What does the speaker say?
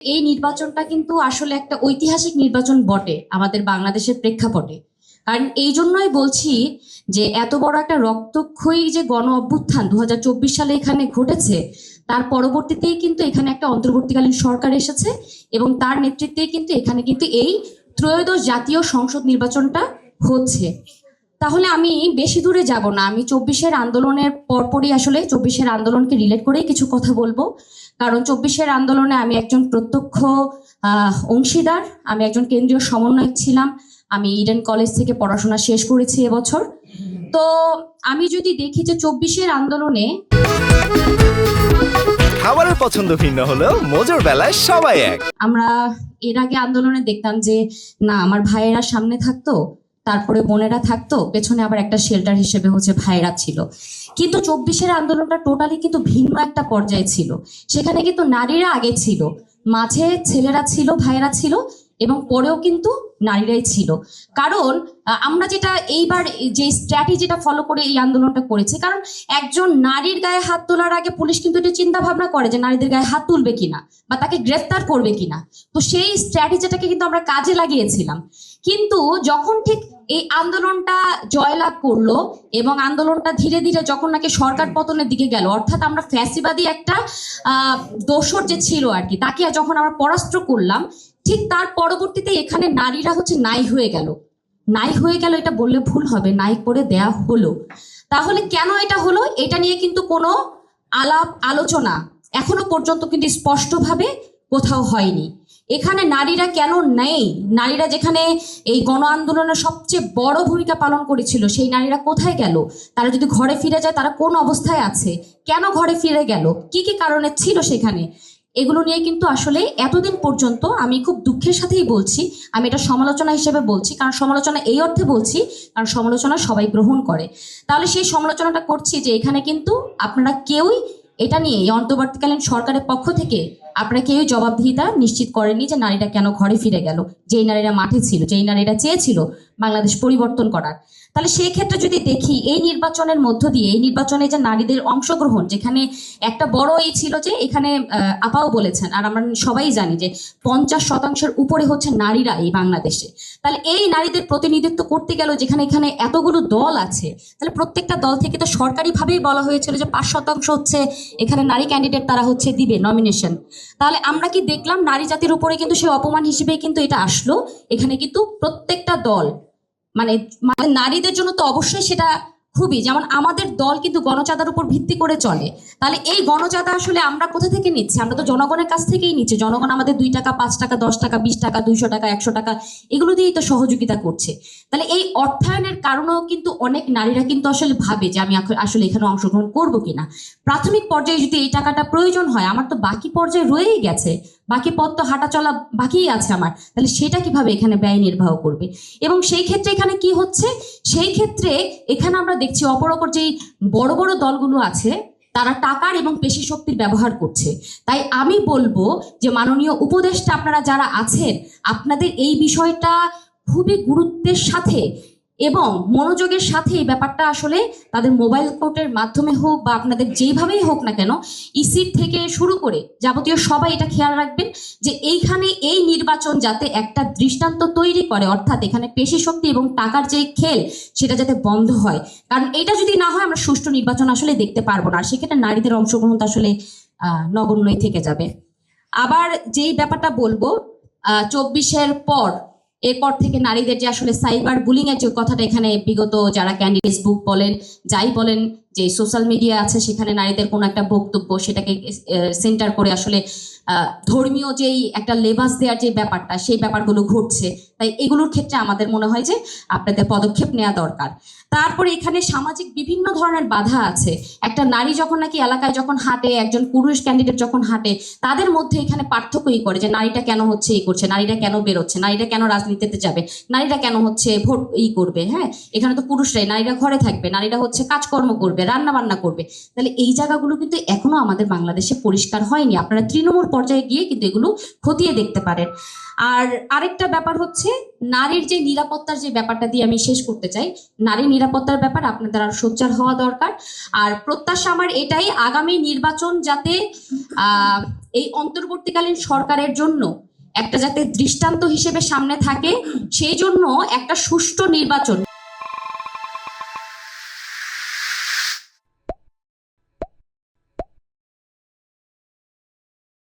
এই নির্বাচনটা কিন্তু আসলে একটা ঐতিহাসিক নির্বাচন বটে আমাদের বাংলাদেশের প্রেক্ষাপটে। কারণ এই জন্যই বলছি যে এত বড় একটা রক্তক্ষয়ী যে গণ অভ্যুত্থান 2024 সালে এখানে ঘটেছে, তার পরবর্তীতেই কিন্তু এখানে একটা অন্তর্বর্তীকালীন সরকার এসেছে এবং তার নেতৃত্বে কিন্তু এখানে কিন্তু এই ত্রয়োদশ জাতীয় সংসদ নির্বাচনটা হচ্ছে। তাহলে আমি বেশি দূরে যাব না, আমি 24-এর আন্দোলনের পরপরই আসলে 24-এর আন্দোলনকে রিলেট করেই কিছু কথা বলবো। কারণ 24-এর আন্দোলনে আমি একজন প্রত্যক্ষ অংশীদার, আমি একজন কেন্দ্রীয় সমন্বয়ক ছিলাম। আমি ইডেন কলেজ থেকে পড়াশোনা শেষ করেছি এবছর। তো আমি যদি দেখি যে 24-এর আন্দোলনে খাবারের পছন্দ ভিন্ন হলেও মজার বেলায় সবাই এক। আমরা এর আগে আন্দোলনে দেখতাম যে না, আমার ভাইয়েরা সামনে থাকতো, তারপরে বোনেরা থাকতো, পেছনে আবার একটা শেল্টার হিসেবে হচ্ছে ভাইয়েরা ছিল। কিন্তু 24-এর আন্দোলনটা টোটালি কিন্তু ভিন্ন একটা পর্যায়ে ছিল। সেখানে কিন্তু নারীরা আগে ছিল, মাঝে ছেলেরা ছিল, ভাইয়েরা ছিল, এবং পরেও কিন্তু নারীরাই ছিল। কারণ আমরা যেটা এইবার যে স্ট্র্যাটেজিটা ফলো করে এই আন্দোলনটা করেছি, কারণ একজন নারীর গায়ে হাত তোলার আগে পুলিশ কিন্তু এটা চিন্তা ভাবনা করে যে নারীদের গায়ে হাত তুলবে কিনা বা তাকে গ্রেফতার করবে কিনা। তো সেই স্ট্র্যাটেজিটাকে কিন্তু আমরা কাজে লাগিয়েছিলাম। কিন্তু যখন ঠিক এই আন্দোলনটা জয়লাভ করলো এবং আন্দোলনটা ধীরে ধীরে যখন নাকি সরকার পতনের দিকে গেল, অর্থাৎ আমরা ফ্যাসিবাদী একটা দোসর যে ছিল আর কি, তাকে যখন আমরা পরাস্ত করলাম, ঠিক তার পরবর্তীতে এখানে নারীরা হচ্ছে নাই হয়ে গেল। নাই হয়ে গেল এটা বললে ভুল হবে, নাই করে দেয়া হলো। তাহলে কেন এটা হলো, এটা নিয়ে কিন্তু কোনো আলাপ আলোচনা এখনো পর্যন্ত কিন্তু স্পষ্টভাবে কোথাও হয়নি। এখানে নারীরা কেন নেই, নারীরা যেখানে এই গণ আন্দোলনের সবচেয়ে বড় ভূমিকা পালন করেছিল, সেই নারীরা কোথায় গেল? তারা যদি ঘরে ফিরে যায়, তারা কোন অবস্থায় আছে, কেন ঘরে ফিরে গেল, কি কি কারণে ছিল সেখানে, এগুলো নিয়ে কিন্তু আসলে এতদিন পর্যন্ত আমি খুব দুঃখের সাথেই বলছি, আমি এটা সমালোচনা হিসেবে বলছি। কারণ সমালোচনা এই অর্থে বলছি কারণ সমালোচনা সবাই গ্রহণ করে। তাহলে সেই সমালোচনাটা করছি যে এখানে কিন্তু আপনারা কেউই এটা নিয়ে এই অন্তর্বর্তীকালীন সরকারের পক্ষ থেকে আপনারা কেউই জবাবদিহিতা নিশ্চিত করেননি যে নারীরা কেন ঘরে ফিরে গেল, যেই নারীরা মাঠে ছিল, যেই নারীরা চেয়েছিল বাংলাদেশ পরিবর্তন করার। তাহলে সেই ক্ষেত্রে যদি দেখি এই নির্বাচনের মধ্য দিয়ে, এই নির্বাচনে যে নারীদের অংশগ্রহণ, যেখানে একটা বড় এই ছিল যে এখানে আপাও বলেছেন আর আমরা সবাই জানি যে 50% উপরে হচ্ছে নারীরা এই বাংলাদেশে। তাহলে এই নারীদের প্রতিনিধিত্ব করতে গেল, যেখানে এখানে এতগুলো দল আছে, তাহলে প্রত্যেকটা দল থেকে তো সরকারিভাবেই বলা হয়েছিল যে 5% হচ্ছে এখানে নারী ক্যান্ডিডেট তারা হচ্ছে দিবে নমিনেশন। তাহলে আমরা কি দেখলাম, নারী জাতির উপরে কিন্তু সে অপমান হিসেবেই কিন্তু এটা আসলো। এখানে কিন্তু প্রত্যেকটা দল মানে মানে নারীদের জন্য তো অবশ্যই সেটা খুবই, যেমন আমাদের দল কিন্তু গণচাঁদার উপর ভিত্তি করে চলে। তাহলে এই গণচাঁদা আসলে আমরা কোথা থেকে নিচ্ছি? আমরা তো জনগণের কাছ থেকেই নিচ্ছি। জনগণ আমাদের 2 টাকা, 5 টাকা, 10 টাকা, 20 টাকা, 200 টাকা, 100 টাকা, এগুলো দিয়েই তো সহযোগিতা করছে। তাহলে এই অর্থায়নের কারণেও কিন্তু অনেক নারীরা কিন্তু আসলে ভাবে যে আমি আসলে এখানে অংশগ্রহণ করবো কিনা। প্রাথমিক পর্যায়ে যদি এই টাকাটা প্রয়োজন হয়, আমার তো বাকি পর্যায়ে রয়েই গেছে, বাকি পথ তো হাঁটা চলা বাকিই আছে আমার, তাহলে সেটা কিভাবে এখানে ব্যয় নির্বাহ করবে? এবং সেই ক্ষেত্রে এখানে কি হচ্ছে, সেই ক্ষেত্রে এখানে আমরা দেখছি অপর যেই বড় বড় দলগুলো আছে, তারা টাকার এবং পেশি শক্তির ব্যবহার করছে। তাই আমি বলবো যে মাননীয় উপদেষ্টা আপনারা যারা আছেন, আপনাদের এই বিষয়টা খুবই গুরুত্বের সাথে এবং মনোযোগের সাথে এই ব্যাপারটা আসলে তাদের মোবাইল কোর্টের মাধ্যমে হোক বা আপনাদের যেইভাবেই হোক না কেন, ইসির থেকে শুরু করে যাবতীয় সবাই এটা খেয়াল রাখবেন যে এইখানে এই নির্বাচন যাতে একটা দৃষ্টান্ত তৈরি করে, অর্থাৎ এখানে পেশি শক্তি এবং টাকার যে খেল সেটা যাতে বন্ধ হয়। কারণ এটা যদি না হয়, আমরা সুষ্ঠু নির্বাচন আসলে দেখতে পারবো না। আর সেক্ষেত্রে নারীদের অংশগ্রহণ তো আসলে নগণ্যই থেকে যাবে। আবার যেই ব্যাপারটা বলবো, 24-এর পর, এরপর থেকে নারীদের যে আসলে সাইবার বুলিং এর যে কথাটা, এখানে বিগত যারা ক্যান্ডিডেট ফেসবুক বলেন, যাই বলেন, যে সোশ্যাল মিডিয়া আছে, সেখানে নারীদের কোনো একটা বক্তব্য, সেটাকে সেন্টার করে আসলে ধর্মীয় যেই একটা লেবাস দেওয়ার যে ব্যাপারটা, সেই ব্যাপারগুলো ঘটছে। তাই এগুলোর ক্ষেত্রে আমাদের মনে হয় যে আপনাদের পদক্ষেপ নেওয়া দরকার। তারপরে এখানে সামাজিক বিভিন্ন ধরনের বাধা আছে। একটা নারী যখন নাকি এলাকায় যখন হাঁটে, একজন পুরুষ ক্যান্ডিডেট যখন হাঁটে, তাদের মধ্যে এখানে পার্থক্যই করে যে নারীটা কেন হচ্ছে এই করছে, নারীরা কেন বেরোচ্ছে, নারীরা কেন রাজনীতিতে যাবে, নারীরা কেন হচ্ছে ভোট করবে। হ্যাঁ, এখানে তো পুরুষরাই, নারীরা ঘরে থাকবে, নারীরা হচ্ছে কাজকর্ম করবে, রান্না বান্না করবে। তাহলে এই জায়গাগুলো কিন্তু এখনো আমাদের বাংলাদেশে পরিষ্কার হয়নি। আপনারা তৃণমূল পর্যায়ে গিয়ে কিন্তু এগুলো খতিয়ে দেখতে পারেন। আর আরেকটা ব্যাপার হচ্ছে নারীর যে নিরাপত্তার যে ব্যাপারটা দিয়ে আমি শেষ করতে চাই। নারী নিরাপত্তার ব্যাপার আপনাদের আরো সোচ্চার হওয়া দরকার। আর প্রত্যাশা আমার এটাই, আগামী নির্বাচন যাতে এই অন্তর্বর্তীকালীন সরকারের জন্য একটা যাতে দৃষ্টান্ত হিসেবে সামনে থাকে, সেই জন্য একটা সুষ্ঠু নির্বাচন